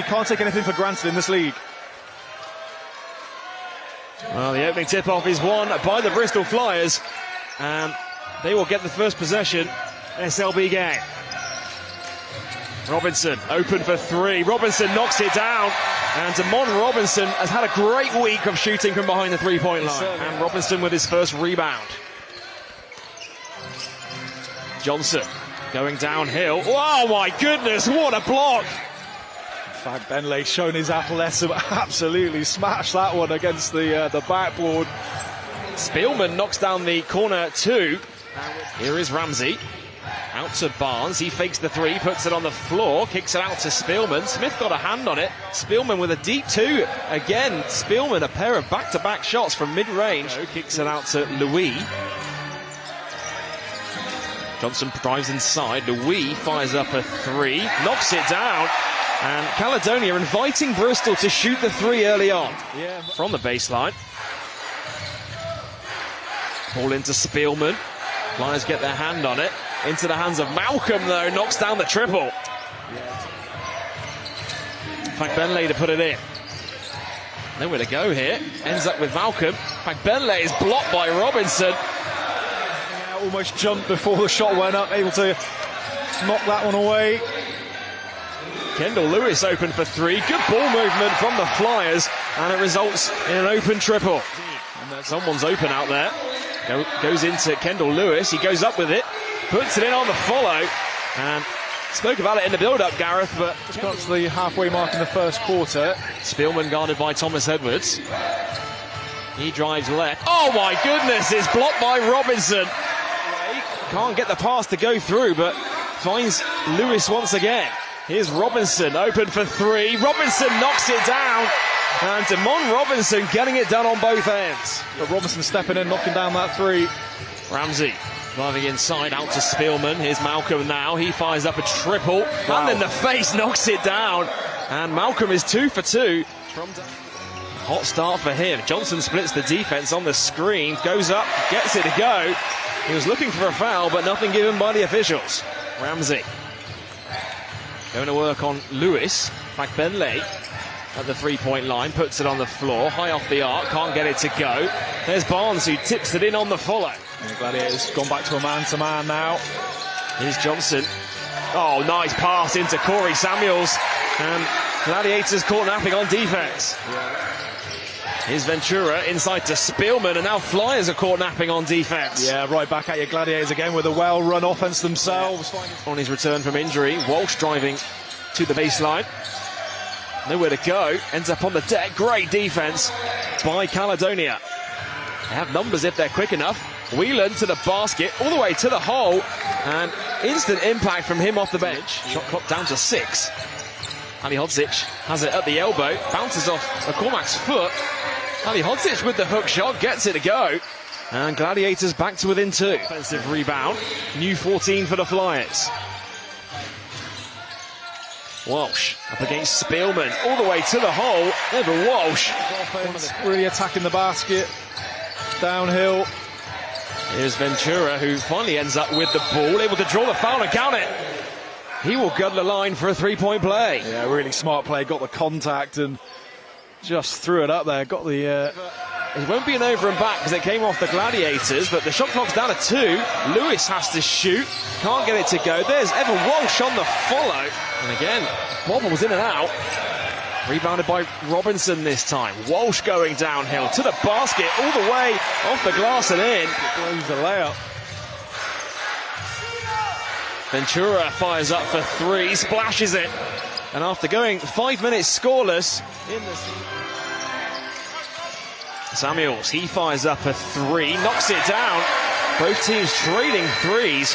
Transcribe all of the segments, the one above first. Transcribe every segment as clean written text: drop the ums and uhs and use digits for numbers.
can't take anything for granted in this league. Well, the opening tip-off is won by the Bristol Flyers, and they will get the first possession. SLB game. Robinson open for three. Robinson knocks it down, and Damon Robinson has had a great week of shooting from behind the three-point line. And Robinson with his first rebound. Johnson going downhill. Oh my goodness, what a block! In fact, Benley's shown his athleticism, absolutely smashed that one against the backboard. Spielman knocks down the corner two. Here is Ramsey. Out to Barnes, he fakes the three, puts it on the floor, kicks it out to Spielman. Smith got a hand on it. Spielman with a deep two. Again, Spielman, a pair of back-to-back shots from mid-range. Kicks it out to Louis. Johnson drives inside. Louis fires up a three, knocks it down. And Caledonia inviting Bristol to shoot the three early on. Yeah. From the baseline. Ball into Spielman. Flyers get their hand on it. Into the hands of Malcolm, though. Knocks down the triple. In fact, Benley to put it in. Nowhere to go here. Ends up with Malcolm. In fact, Benley is blocked by Robinson. Yeah, almost jumped before the shot went up. Able to knock that one away. Kendall Lewis open for three. Good ball movement from the Flyers. And it results in an open triple. And someone's open out there. Goes into Kendall Lewis. He goes up with it. Puts it in on the follow, and spoke about it in the build-up, Gareth, but just got to the halfway mark in the first quarter. Spielman guarded by Thomas Edwards. He drives left. Oh my goodness, it's blocked by Robinson. Can't get the pass to go through, but finds Lewis once again. Here's Robinson, open for three. Robinson knocks it down, and Damon Robinson getting it done on both ends. But Robinson stepping in, knocking down that three. Ramsey driving inside, out to Spielman. Here's Malcolm now. He fires up a triple. Wow. And in the face, knocks it down. And Malcolm is 2 for 2. Hot start for him. Johnson splits the defense on the screen. Goes up, gets it to go. He was looking for a foul, but nothing given by the officials. Ramsey going to work on Lewis. Back Benley at the three-point line. Puts it on the floor. High off the arc. Can't get it to go. There's Barnes who tips it in on the follow. And the Gladiators gone back to a man-to-man now. Here's Johnson. Oh, nice pass into Corey Samuels. And Gladiators caught napping on defense. Here's Ventura inside to Spielman, and now Flyers are caught napping on defense. Yeah, right back at your Gladiators again with a well-run offense themselves. On his return from injury, Walsh driving to the baseline. Nowhere to go. Ends up on the deck. Great defense by Caledonia. They have numbers if they're quick enough. Whelan to the basket, all the way to the hole, and instant impact from him off the bench. Shot clock down to 6. Ali Hodzic has it at the elbow, bounces off McCormack's foot. Ali Hodzic with the hook shot, gets it to go. And Gladiators back to within 2. Offensive rebound, new 14 for the Flyers. Walsh up against Spielman, all the way to the hole. Over Walsh. Offense really attacking the basket. Downhill. Here's Ventura, who finally ends up with the ball, able to draw the foul and count it. He will gut the line for a three-point play. Yeah, really smart play. Got the contact and just threw it up there. Got the... It won't be an over and back because it came off the Gladiators, but the shot clock's down to 2. Lewis has to shoot. Can't get it to go. There's Evan Walsh on the follow. And again, bobbles in and out. Rebounded by Robinson this time. Walsh going downhill to the basket, all the way off the glass and in. Blows the layup. Ventura fires up for 3, splashes it. And after going 5 minutes scoreless, Samuels, he fires up a 3, knocks it down. Both teams trading threes.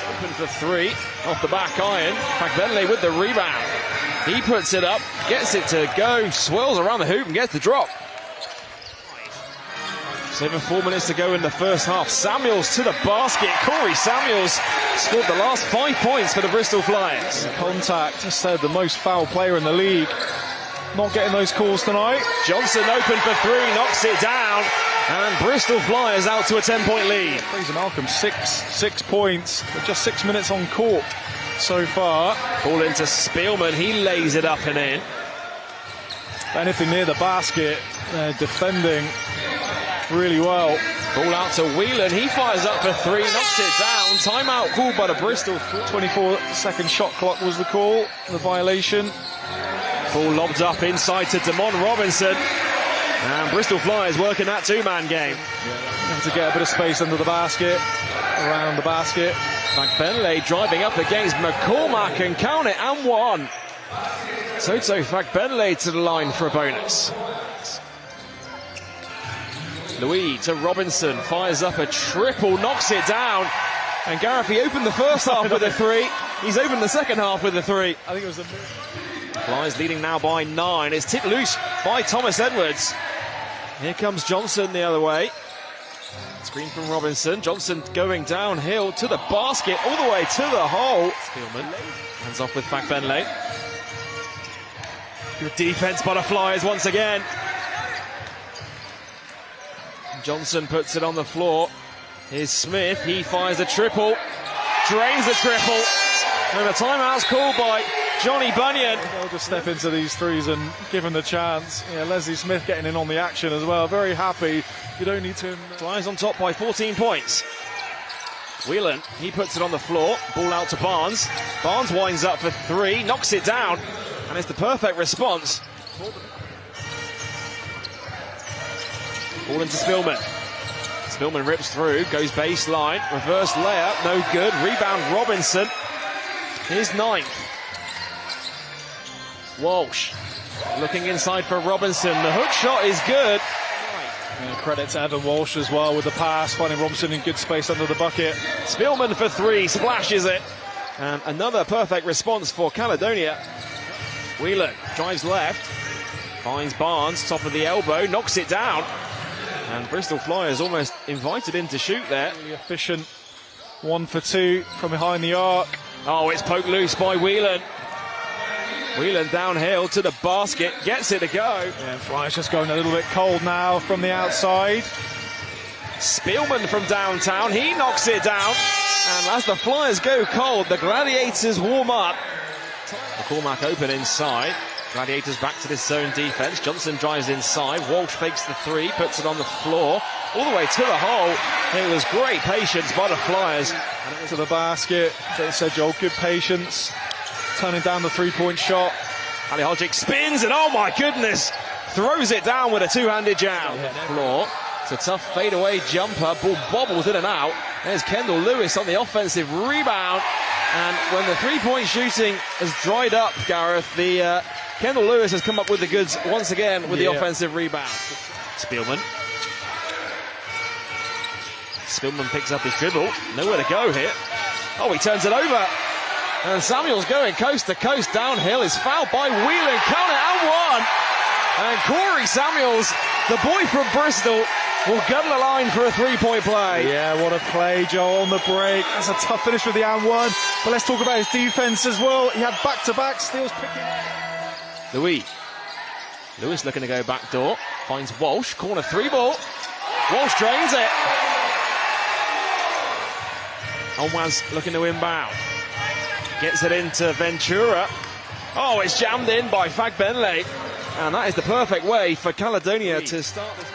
Open for 3, off the back iron. Benley with the rebound. He puts it up, gets it to go, swirls around the hoop and gets the drop. 4 minutes to go in the first half. Samuels to the basket. Corey Samuels scored the last 5 points for the Bristol Flyers. Contact, just said the most foul player in the league. Not getting those calls tonight. Johnson open for 3, knocks it down. And Bristol Flyers out to a 10-point lead. Fraser Malcolm, 6 points with just 6 minutes on court. so far. Ball into Spielman, he lays it up and in. Anything near the basket, defending really well. Ball out to Whelan, he fires up for three, knocks it down. Timeout called by the Bristol. 24-second shot clock was the call, the violation. Ball lobbed up inside to Damon Robinson. And Bristol Flyers working that two-man game. Have to get a bit of space under the basket, around the basket. Fagbenle driving up against McCormack and count it and one. Toto Fagbenle to the line for a bonus. Louis to Robinson, fires up a triple, knocks it down. And Gareth, he opened the first half with a three. He's opened the second half with a three. I think it was a... Flyers leading now by 9. It's tipped loose by Thomas Edwards. Here comes Johnson the other way. Screen from Robinson. Johnson going downhill to the basket, all the way to the hole. Spielman hands off with Fagbenle. Good defense by the Flyers once again. Johnson puts it on the floor. Here's Smith. He fires a triple. Drains the triple. And the timeout's called by Johnny Bunyan. They'll just step into these threes and give him the chance. Yeah, Leslie Smith getting in on the action as well. Very happy. You don't need to... Flyers on top by 14 points. Whelan, he puts it on the floor. Ball out to Barnes. Barnes winds up for three, knocks it down. And it's the perfect response. Ball into Spielman. Spielman rips through, goes baseline. Reverse layup, no good. Rebound Robinson. His 9th. Walsh looking inside for Robinson. The hook shot is good. And credit to Adam Walsh as well with the pass, finding Robinson in good space under the bucket. Spielman for three, splashes it. And another perfect response for Caledonia. Wheeler drives left, finds Barnes, top of the elbow, knocks it down. And Bristol Flyers almost invited him to shoot there. Really efficient, 1 for 2 from behind the arc. Oh, it's poked loose by Whelan. Whelan downhill to the basket, gets it to go. Yeah, Flyers just going a little bit cold now from the outside. Spielman from downtown, he knocks it down. And as the Flyers go cold, the Gladiators warm up. McCormack open inside. Gladiators back to this zone defense. Johnson drives inside. Walsh fakes the three, puts it on the floor, all the way to the hole. It was great patience by the Flyers. And to the basket. They said, Joel, good patience. Turning down the three-point shot. Ali Hodgick spins and oh my goodness, throws it down with a two-handed jam. Floor. It's a tough fadeaway jumper. Ball bobbles in and out. There's Kendall Lewis on the offensive rebound. And when the three-point shooting has dried up, Gareth, the Kendall Lewis has come up with the goods once again with the offensive rebound. Spielman. Spielman picks up his dribble. Nowhere to go here. Oh, he turns it over. And Samuels going coast to coast downhill. Is fouled by Whelan. Count it and one. And Corey Samuels, the boy from Bristol, will gun the line for a three-point play. Yeah, what a play, Joel, on the break. That's a tough finish with the and one. But let's talk about his defense as well. He had back-to-back steals picking. Lewis looking to go back door. Finds Walsh. Corner three ball. Walsh drains it. Onwaz looking to inbound. Gets it into Ventura. Oh, it's jammed in by Fagbenle. And that is the perfect way for Caledonia to start this.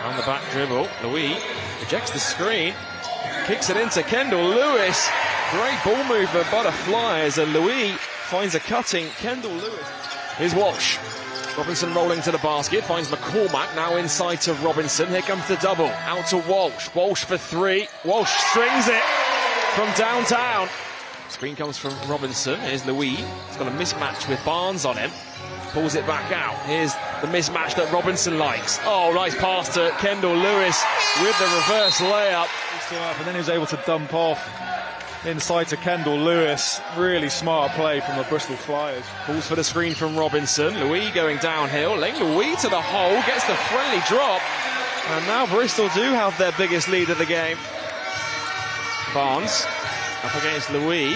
On the back dribble, Louis rejects the screen. Kicks it into Kendall Lewis. Great ball movement by the Flyers. And Louis finds a cutting Kendall Lewis. Here's Walsh. Robinson rolling to the basket. Finds McCormack now inside to Robinson. Here comes the double. Out to Walsh. Walsh for three. Walsh strings it from downtown. Screen comes from Robinson. Here's Louis. He's got a mismatch with Barnes on him. Pulls it back out. Here's the mismatch that Robinson likes. Oh, nice pass to Kendall Lewis with the reverse layup. And then he was able to dump off inside to Kendall Lewis. Really smart play from the Bristol Flyers. Pulls for the screen from Robinson. Louis going downhill. Laying Louis to the hole. Gets the friendly drop. And now Bristol do have their biggest lead of the game. Barnes up against Louis.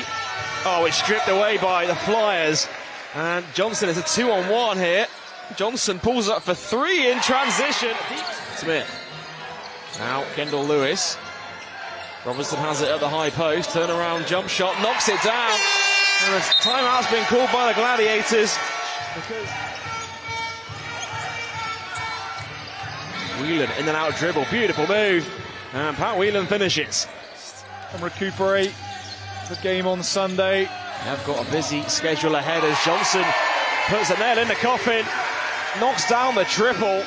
Oh, it's stripped away by the Flyers. And Johnson is a 2-on-1 here. Johnson pulls up for three in transition. Smith. Now Kendall Lewis. Robertson has it at the high post, turnaround jump shot, knocks it down. And a timeout's been called by the Gladiators. Whelan in and out dribble, beautiful move. And Pat Whelan finishes. And recuperate the game on Sunday. They've got a busy schedule ahead as Johnson puts the nail in the coffin, knocks down the triple.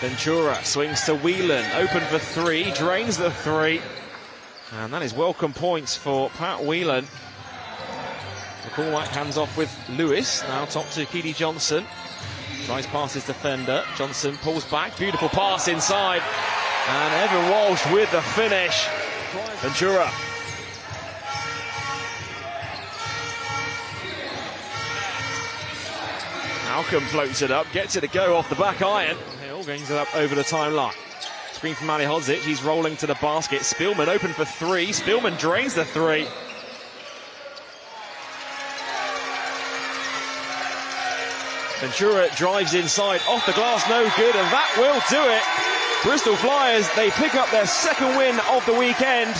Ventura swings to Whelan, open for three, drains the three. And that is welcome points for Pat Whelan. McCormack hands off with Lewis, now top to Keedy Johnson. Tries past his defender, Johnson pulls back, beautiful pass inside. And Evan Walsh with the finish. Ventura. Malcolm floats it up, gets it to go off the back iron. Hill brings it up over the timeline. Screen from Ali Hodzic, he's rolling to the basket. Spielman open for three. Spielman drains the three. Ventura drives inside, off the glass, no good, and that will do it. Bristol Flyers, they pick up their second win of the weekend.